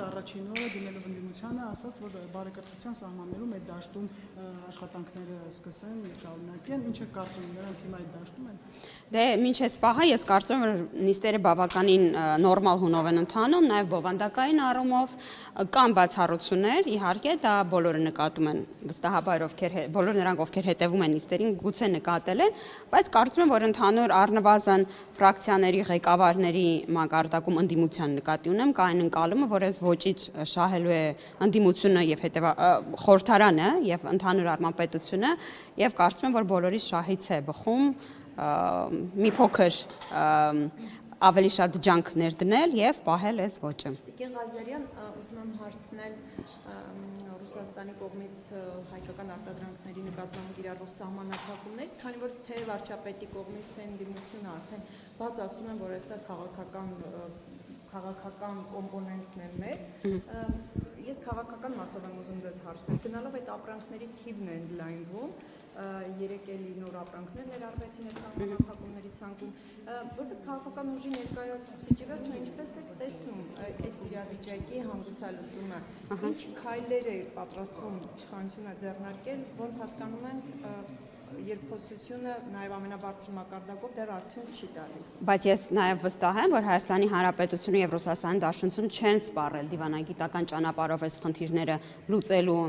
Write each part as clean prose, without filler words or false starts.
առաջին օրը դիմելով ընդդիմությանը ասաց, որ բարեկրթության սահմաններում այդ դաշտում աշխատանքները սկսեն եւ շարունակեն, ինչ է կարծում, նրանք հիմա այդ դաշտում են։ Դե մինչ այս պահը ես կարծում եմ, որ նիստերը բավականին նորմալ հունով են ընթանում, նաև բովանդակային առումով կան բացառություններ, իհարկե դա բոլորը նկատում են, վստահաբար բոլոր նրանք, ովքեր հետևում են նիստերին, գուցե նկատել են, բայց կարծում եմ, որ ընդհանուր առնվազն ֆրակցիաների ղեկավարների մակարդակում ընդդիմության նկատի ունեմ, կա այն ընկալումը, որ այս ոճից շահելու է ընդդիմությունը եւ խորհրդարանը եւ ընդհանուր առմամբ պետությունը եւ կարծում եմ, որ բոլորի շահից է բխում մի փոքր ավելի շատ ջանք ներդնել եւ պահել այս ոճը։ Տիկին Ղազարյան, ուզում եմ հարցնել Ռուսաստանի կողմից հայկական արտադրանքների նկատմամբ կիրառվող սահմանափակումներից, քանի որ թե վարչապետի կողմից, թե ընդդիմությունը արդեն բաց ասում են, որ այստեղ քաղաքական կոմպոնենտն է մեծ։ Ես քաղաքական մասով եմ ուզում ձեզ հարցնել, գնալով այդ ապրանքների թիվն է ընդլայնվում, երեք էլի նոր ապրանքներ ներառվեցին այդ սահմանափակումների ցանկում, որպես քաղաքական ուժի ներկայացուցիչի վերջը ինչպես եք տեսնում այս իրավիճակի հանգուցալուծումը, ինչ քայլեր է պատրաստվում իշխանությունը ձեռնարկել, ոնց հասկանում ենք երկխոսությունը նաև ամենաբարձր մակարդակով դեռ արդյունք չի տալիս։ Բայց ես նաև վստահ եմ, որ Հայաստանի Հանրապետությունը եւ Ռուսաստանի Դաշնությունը չեն սպառել դիվանագիտական ճանապարհով այս խնդիրները լուծելու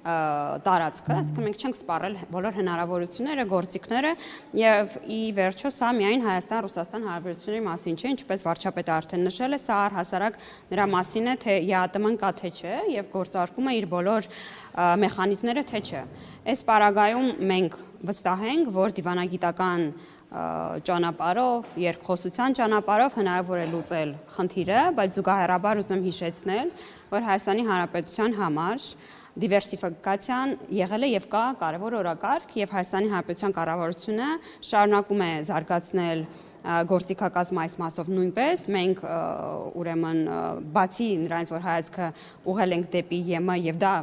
տարածքը, այսինքն մենք չենք սպառել բոլոր հնարավորությունները, գործիքները եւ ի վերջո սա միայն Հայաստան-Ռուսաստան հարաբերությունների մասին չէ, ինչպես վարչապետը արդեն նշել է, սա առհասարակ նրա մասին է, թե ԵԱՏՄ-ն կա թե չէ եւ գործարկում է իր բոլոր մեխանիզմները թե չէ։ Այս պարագայում մենք վստահ ենք, որ դիվանագիտական ճանապարհով, երկխոսության ճանապարհով հնարավոր է լուծել խնդիրը, բայց զուգահեռաբար ուզում հիշեցնել, որ Հայաստանի Հանրապետության համար դիվերսիֆիկացիան եղել է եւ կա կարևոր օրակարգ եւ Հայաստանի Հանրապետության կառավարությունը շարունակում է զարգացնել գործիքակազմը այս մասով նույնպես մենք ուրեմն բացի նրանից որ հայացքը ուղղել ենք դեպի ԵՄ եւ դա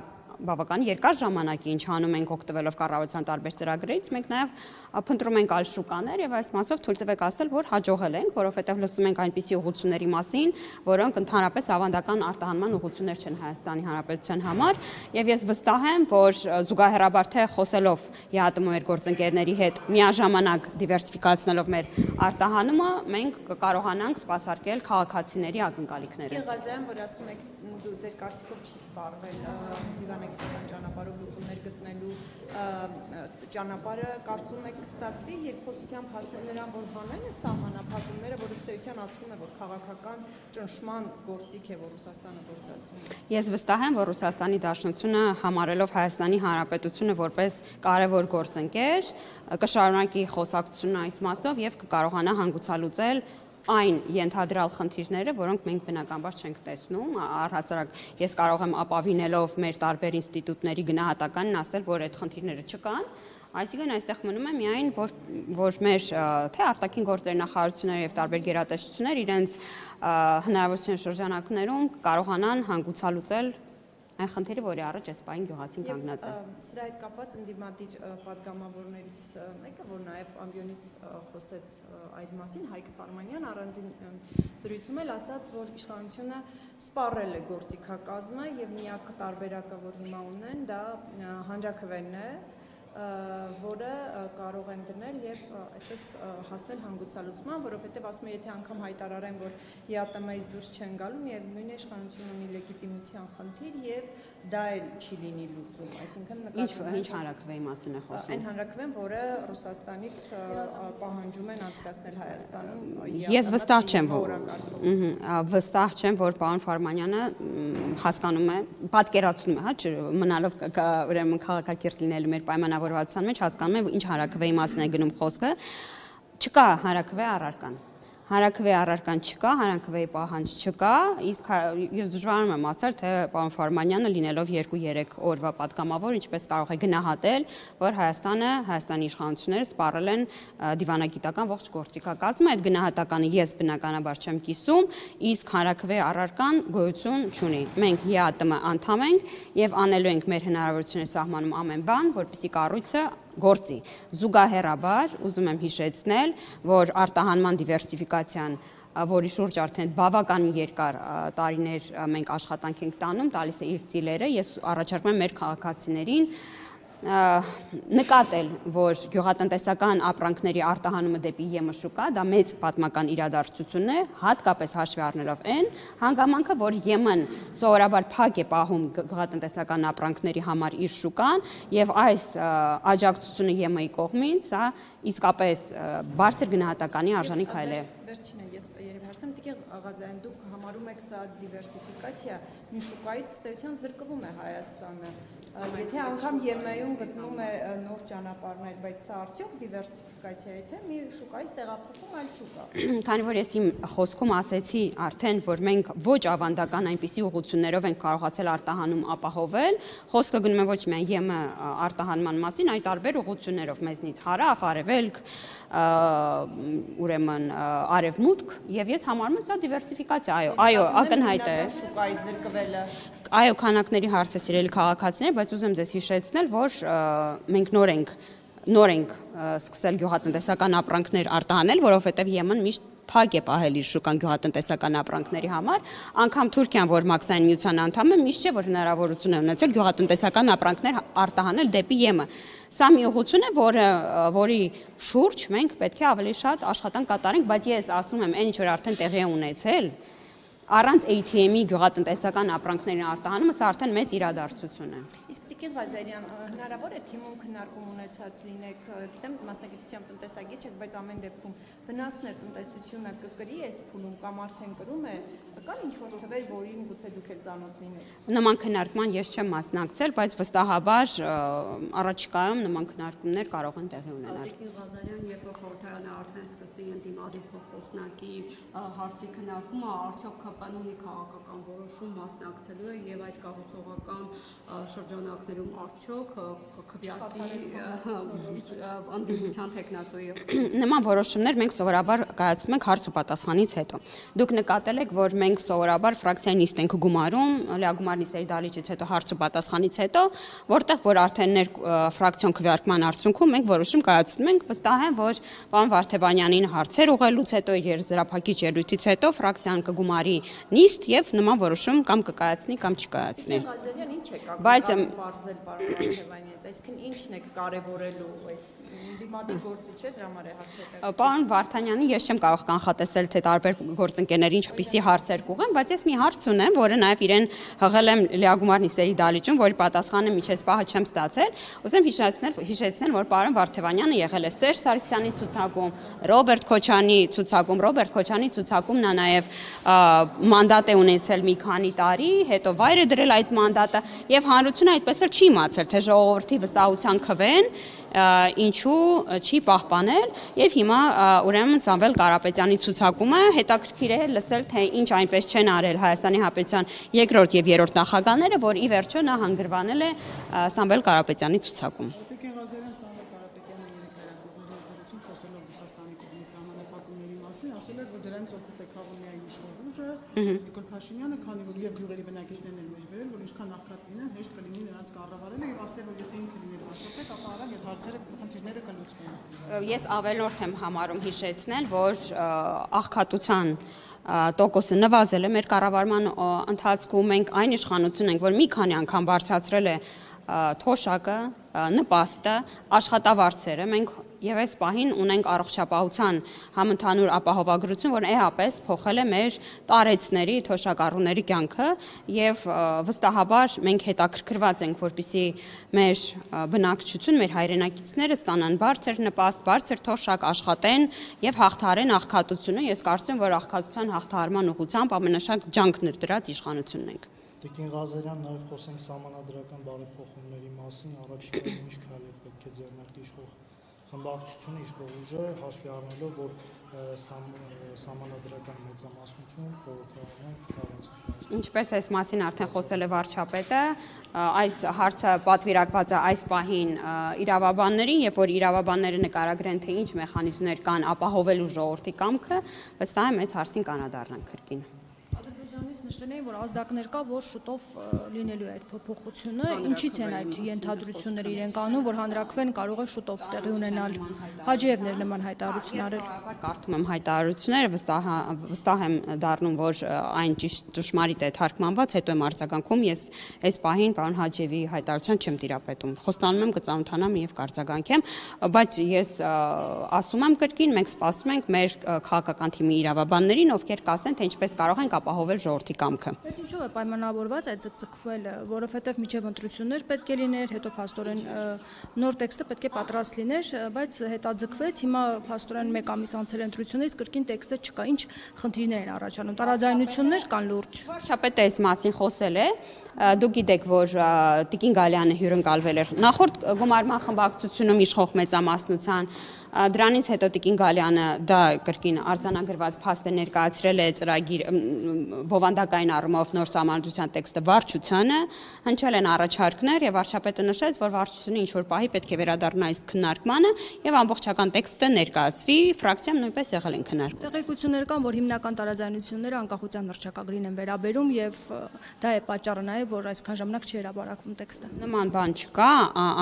բավական երկար ժամանակի ինչ անում ենք օգտվելով կառավարության տարբեր ծրագրերից, մենք նաև փնտրում ենք այլ շուկաներ եւ այս մասով թույլ տվեք ասել, որ հաջողել ենք, որովհետեւ լսում ենք այնպիսի ուղղությունների մասին, որոնք ընդհանրապես ավանդական արտահանման ուղղություններ չեն Հայաստանի Հանրապետության համար եւ ես վստահ եմ, որ զուգահեռաբար թե խոսելով ԵԱՏՄ մեր գործընկերների հետ միաժամանակ դիվերսիֆիկացնելով մեր արտահանումը, մենք կկարողանանք սպասարկել քաղաքացիների ակնկալիքները։ Ղազարյան, որ ասում եք ձեր կարծիքով չի սպառվել դիվանագիտական ճանապարհով լուծումներ գտնելու ճանապարհը, կարծում եք կստացվի երկխոսությամբ հասնել նրան, որ հանեն է սահմանափակումները, որ ըստ էության ասվում է, որ քաղաքական ճնշման գործիք է, որ Ռուսաստանը գործածում է։ Ես վստահ եմ, որ Ռուսաստանի Դաշնությունը համարելով Հայաստանի Հանրապետությունը որպես կարևոր գործընկեր կշարունակի խոսակցությունն այս մասով եւ կկարողանա հանգուցալուծել այն ենթադրյալ խնդիրները, որոնք մենք բնականաբար չենք տեսնում, առհասարակ ես կարող եմ ապավինելով մեր տարբեր ինստիտուտների գնահատականն ասել, որ այդ խնդիրները չկան, այսինքն այստեղ մնում է միայն, որ մեր թե արտաքին գործերի նախարարությունները եւ տարբեր գերատեսչություններ իրենց հնարավորության շրջանակներում կարողանան հանգուցալուծել այն խնդիրը, որի առաջ այս պահին գյուղացին կանգնած է։ Սրա հետ կապված ընդդիմադիր պատգամավորներից մեկը, որ նաև ամբիոնից խոսեց այդ մասին, Հայկ Ֆարմանյան առանձին զրույցում էլ ասաց, որ իշխանությունը սպառել է գործիքակազմը եւ միակ տարբերակը, որ հիմա ունեն, դա հանրաքվեն է, որը կարող են դնել եւ այսպես հասնել հանգուցալուծման, որովհետեւ ասում եմ, եթե անգամ հայտարարեն, որ ԵԱՏՄ-ից դուրս չեն գալու, եւ նույն իշխանությունը ունի լեգիտիմության խնդիր եւ դա էլ չի լինի լուծում, այսինքն նկատում ինչ հանրաքվեի մասին է խոսում։ Այն հանրաքվեն, որը Ռուսաստանից պահանջում են անցկացնել Հայաստանում։ Ես վստահ չեմ, որ պարոն Ֆարմանյանը հասկանում է, պատկերացնում է, հա, մնալով ուրեմն քաղաքակիրթ լինելու մեր պայմանավորվածության մեջ հասկանում է, ինչ հանրաքվեի մասին է գնում խոսքը, չկա հանրաքվե առարկան։ Հանրաքվեի առարկան չկա, հանրաքվեի պահանջ չկա, իսկ ես դժվարանում եմ ասել, թե պարոն Ֆարմանյանը լինելով 2-3 օրվա պատգամավոր, ինչպես կարող է գնահատել, որ Հայաստանի իշխանությունները սպառել են դիվանագիտական ողջ գործիքակազմը, այդ գնահատականը ես բնականաբար չեմ կիսում, իսկ հանրաքվեի առարկան գոյություն չունի։ Մենք ԵԱՏՄ անդամ ենք եւ անելու ենք մեր հնարավորությունների սահմանում ամեն բան, որպեսզի կառույցը գործի։ Զուգահեռաբար ուզում եմ հիշեցնել, որ արտահանման դիվերսիֆիկացիան որի շուրջ արդեն բավականին երկար տարիներ մենք աշխատանք ենք տանում, տալիս է իր ծիլերը։ Ես առաջարկում եմ մեր քաղաքացիներին նկատել, որ գյուղատնտեսական ապրանքների արտահանումը դեպի ԵՄ շուկա, դա մեծ պատմական իրադարձություն է, հատկապես հաշվի առնելով այն հանգամանքը, որ ԵՄ-ն սովորաբար փակ է պահում գյուղատնտեսական ապրանքների համար իր շուկան, եւ այս աջակցությունը ԵՄ-ի կողմից, սա իսկապես բարձր գնահատականի արժանի քայլ է։ Վերջինը ես երևի հաշտեմ, Տիկին Աղազյան, դուք համարում եք սա դիվերսիֆիկացիա, մի շուկայից ըստ էության զրկվում է Հայաստանը։ Եթե անգամ ԵՄ-ում գտնում է նոր ճանապարհներ, բայց սա արդյոք դիվերսիֆիկացիա է, թե մի շուկայից տեղափոխում այլ շուկա։ Քանի որ ես իմ խոսքում ասեցի արդեն, որ մենք ոչ ավանդական այնպիսի ուղղություններով ենք կարողացել արտահանում ապահովել, խոսքը գնում է ոչ միայն ԵՄ արտահանման մասին, այլ տարբեր ուղղություններով մեզնից հարավ, արևելք, ուրեմն արևմուտք, եւ ես համարում եմ սա դիվերսիֆիկացիա, այո, ակնհայտ է։ Շուկայից զրկվելը։ Այո, քանակների հարցը սիրելի քաղաքացիներ, բայց ուզում ձեզ հիշեցնել, որ մենք նոր ենք սկսել գյուղատնտեսական ապրանքներ արտահանել, որովհետև ԵՄ-ն միշտ փակ է պահել իր շուկան գյուղատնտեսական ապրանքների համար, անգամ Թուրքիան, որ մաքսային միության անդամ է, միշտ չէ, որ հնարավորություն է ունեցել գյուղատնտեսական ապրանքներ արտահանել դեպի ԵՄ։ Սա մի ուղղություն է, որի շուրջ մենք պետք է ավելի շատ աշխատանք կատարենք, բայց ես ասում եմ, այն ինչ որ արդեն տեղի է ունեցել, առանց ATM-ի գյուղատնտեսական ապրանքների արտահանումը սա արդեն մեծ իրադարձություն է։ Իսկ Տիկին Ղազարյան, հնարավոր է թիմում քննարկում ունեցած լինեք, գիտեմ մասնագիտությամբ տնտեսագետ եք, բայց ամեն դեպքում վնասներ տնտեսությունը կկրի այս փուլում կամ արդեն կրում է, կան ինչ-որ թվեր, որին գուցե դուք էլ ծանոթ լինեք։ Նման քննարկման ես չեմ մասնակցել, բայց վստահաբար առաջիկայում նման քննարկումներ կարող են տեղի ունենալ։ Տիկին Ղազարյան, երբ որ խորհրդարանը արդեն սկսի ընդդիմադիր փոխոսնակի հարցի քննարկումը, արդյոք ԿՊ-ն ունի քաղաքական որոշում մասնակցելու է եւ այդ կառուցողական շրջանակներում արդյոք քվեարկի անդիմության տեխնացուի նման որոշումներ մենք սովորաբար կայացնում ենք հարց ու պատասխանից հետո։ Դուք նկատել եք, որ մենք սովորաբար ֆրակցիայի նիստ ենք գումարում, լիագումար նիստերի դալիճից հետո հարց ու պատասխանից հետո, որտեղ որ արդեն ֆրակցիոն քվեարկման արդյունքում մենք որոշում կայացնում ենք, վստահ եմ, որ պարոն Վարդեվանյանին հարցեր ուղղելուց հետո իր եզրափակիչ ելույթից հետո ֆրակցիան կգումարի նիստ եւ նման որոշում կամ կկայացնի կամ չկայացնի։ Ղազարյան, ինչ է Բայց բարձել պարոն Վարդեվանյանից, այսինքն ինչն եք կարևորելու այս դիմադի գործի չէ դրա համար է հարցը։ Պարոն Վարդանյանի ես չեմ կարող կանխատեսել, թե տարբեր գործընկերներ ինչպիսի հարցեր կուղեն, բայց ես մի հարց ունեմ, որը նաև իրեն հղել եմ լիագումար նիստերի դալիճում, որի պատասխանը միջից պահը չեմ ստացել։ Ուզեմ հիշեցնել, որ պարոն Վարդեվանյանը եղել է Սերժ Սարգսյանի ցուցակում, Ռոբերտ Քոչանի ցուցակում նա նաև մանդատ է ունեցել մի քանի տարի, հետո վայր է դրել այդ մանդատը եւ հանրությունը այդպես էլ չի իմացել, թե ժողովրդի վստահության քվեն ինչու չի պահպանել եւ հիմա ուրեմն Սամվել Կարապետյանի ցուցակումը հետաքրքիր է լսել թե ինչ այնպես չեն արել Հայաստանի Հանրապետության երկրորդ եւ երրորդ նախագահները, որ ի վերջո նա հանգրվանել է Սամվել Կարապետյանի ցուցակում։ Տիկին Ղազարյան Սամվել Կարապետյանը երեկ խոսելով Ռուսաստանի կողմից սահմանափակումների մասին, ասել էր, որ դրանից օգուտ է քաղում միայն իշխող ուժը, Նիկոլ Փաշինյանը, քանի որ եւ գյուղերի բնակիչներն են մեջ վերել, որ ինչքան աղքատ լինեն, հեշտ կլինի նրանց կառավարելը եւ ասել որ եթե ինքը լիներ աշխատեք, ապա արագ այդ հարցերը խնդիրները կլուծվեն։ Ես ավելորդ եմ համարում հիշեցնել, որ աղքատության տոկոսը նվազել է մեր կառավարման ընթացքում, մենք այն իշխանություն ենք, որ մի քանի անգամ բարձրացրել է թոշակը, նպաստը, աշխատավարձերը, մենք եւ այս պահին ունենք առողջապահության համընդհանուր ապահովագրություն, որն էապես փոխել է մեր տարեցների, թոշակառուների կյանքը եւ վստահաբար մենք հետաքրքրված ենք, որպեսզի մեր բնակչություն, մեր հայրենակիցները ստանան բարձր նպաստ, բարձր թոշակ, աշխատեն եւ հաղթահարեն աղքատությունը։ Ես կարծում եմ, որ աղքատության հաղթահարման ուղղությամբ ամենաշատ ջանքներ դրած իշխանությունն ենք։ Տիկին Ղազարյան, նաև խոսենք սահմանադրական բարեփոխումների մասին, առաջիկայում ինչ քայլեր պետք է ձեռնարկի իշխող խմբակցությունը, իշխող ուժը, հաշվի առնելով, որ սահմանադրական մեծամասնություն խորհրդարանում չկարողացավ։ Ինչպես այս մասին արդեն խոսել է վարչապետը, այս հարցը պատվիրակված է այս պահին իրավաբաններին, երբ որ իրավաբանները նկարագրեն, թե ինչ մեխանիզմներ կան ապահովելու ժողովրդի կամքը, վստահ եմ այս հարցին կանադառնանք կրկին։ Ադրբեջանի նշել էին, որ ազդակներ կա, որ շուտով լինելու է այդ փոփոխությունը, ինչից են այդ ենթադրությունները իրենք անում, որ հանրաքվեն կարող է շուտով տեղի ունենալ։ Հաջիևն էր նման հայտարարություն արել։ Կարդում եմ հայտարարությունները, վստահ եմ դառնում, որ այն ճշմարիտ է թարգմանված, հետո եմ արձագանքում, ես այս պահին պարոն Հաջիևի հայտարարության չեմ տիրապետում։ Խոստանում եմ կծանոթանամ եւ կարձագանքեմ, բայց ես ասում եմ կրկին, մենք սպասում ենք մեր քաղաքական թիմի իրավաբաններին, ովքեր կասեն, թե ինչպես կարող ենք ապահովել ժողովրդի կամքը։ Բայց ինչով է պայմանավորված այդ ձգձգվելը, որովհետև միջև ընտրություններ պետք է լիներ, հետո փաստորեն նոր տեքստը պետք է պատրաստ լիներ, բայց հետաձգվեց, հիմա փաստորեն 1 ամիս անցել է ընտրություններից, կրկին տեքստը չկա, ինչ խնդիրներ են առաջանում, տարաձայնություններ կան լուրջ։ Վարչապետը այս մասին խոսել է, դուք գիտեք, որ Տիկին Գալյանը հյուրընկալվել էր նախորդ գումարման խմբակցությունում իշխող մեծամասնության, դրանից հետո Տիկին Գալյանը դա կրկին արձանագրված փաստ է ներկայացրել է ծրագիր բովանդակային առումով նոր սահմանադրության տեքստը վարչությանը, հնչել են առաջարկներ եւ վարչապետը նշեց, որ վարչությունը ինչ որ պահի պետք է վերադառնա այս քննարկմանը եւ ամբողջական տեքստը ներկայացվի, ֆրակցիայում նույնպես եղել են քննարկում։ Տեղեկություններ կան, որ հիմնական տարաձայնությունները անկախության հռչակագրին են վերաբերում եւ դա է պատճառը նաեւ, որ այսքան ժամանակ չի հրապարակվում տեքստը։ Նման բան չկա,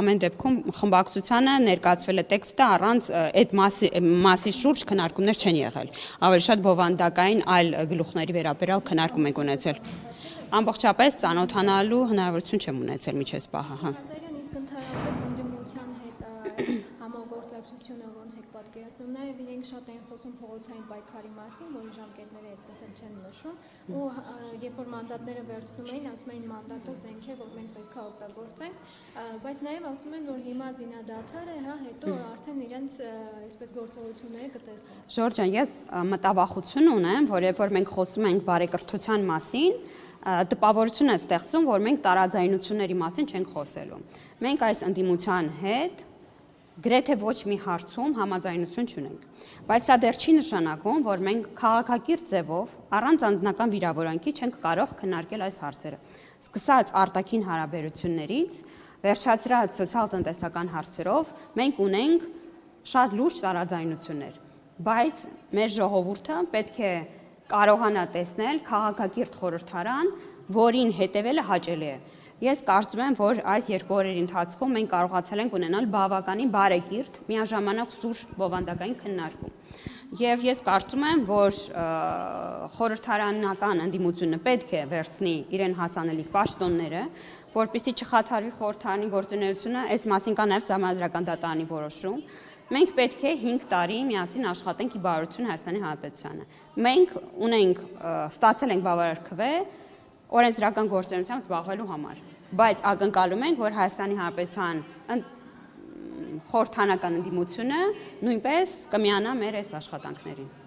ամեն դեպքում խմբակցությանը ներկայացվել է տեքստը առանց այդ մասի շուրջ քննարկումներ չեն եղել։ Ավելի շատ բովանդակային այլ գլուխների վերաբերյալ քննարկում ենք ունեցել։ Ամբողջապես ծանոթանալու հնարավորություն չեմ ունեցել միջև պահը, հա։ Ազարյան, իսկ ընդհանրապես ընդդիմության հետ այս համագործակցությունը ոնց եք պատկերացնում, նաև իրենք շատ են խոսում փողոցային պայքարի մասին, որի ժամկետները այդպես էլ չեն նշում, ու երբ որ մանդատները վերցնում էին, ասում էին մանդատը զենք է, որ մենք պետք է օգտագործենք, բայց նաև ասում են, որ հիմա զինադադար է, հա, հետո արդեն իրենց այսպես գործողությունները կտեսնեն։ Ժորժ ջան, ես մտավախություն ունեմ, որ երբ որ մենք խոսում ենք բարեկրթության մասին, տպավորություն է ստեղծում, որ մենք տարաձայնությունների մասին չենք խոսելու։ Մենք այս ընդդիմության հետ գրեթե ոչ մի հարցում համաձայնություն չունենք, բայց սա դեռ չի նշանակում, որ մենք քաղաքակիրթ ձևով առանց անձնական վիրավորանքի չենք կարող քննարկել այս հարցերը։ Սկսած արտաքին հարաբերություններից, վերջացրած սոցիալ-տնտեսական հարցերով, մենք ունենք շատ լուրջ տարաձայնություններ, բայց մեր ժողովուրդը պետք է կարողանա տեսնել քաղաքակիրթ խորհրդարան, որին հետևելը հաճելի է։ Ես կարծում եմ, որ այս 2 օրերի ընթացքում մենք կարողացել ենք ունենալ բավականին բարեկիրթ, միաժամանակ սուր բովանդակային քննարկում։ Եվ ես կարծում եմ, որ խորհրդարանական ընդդիմությունը պետք է վերցնի իրեն հասանելիք պաշտոնները, որպեսզի չխաթարվի խորհրդարանի գործունեությունը, այս մասին կա նաև Սահմանադրական դատարանի որոշում։ Մենք պետք է 5 տարի միասին աշխատենք ի բարօրություն Հայաստանի Հանրապետությանը։ Մենք ստացել ենք բավարար քվե օրենսդրական գործունեությամբ զբաղվելու համար, բայց ակնկալում ենք, որ Հայաստանի Հանրապետության խորհրդարանական ընդդիմությունը նույնպես կմիանա մեր այս աշխատանքներին։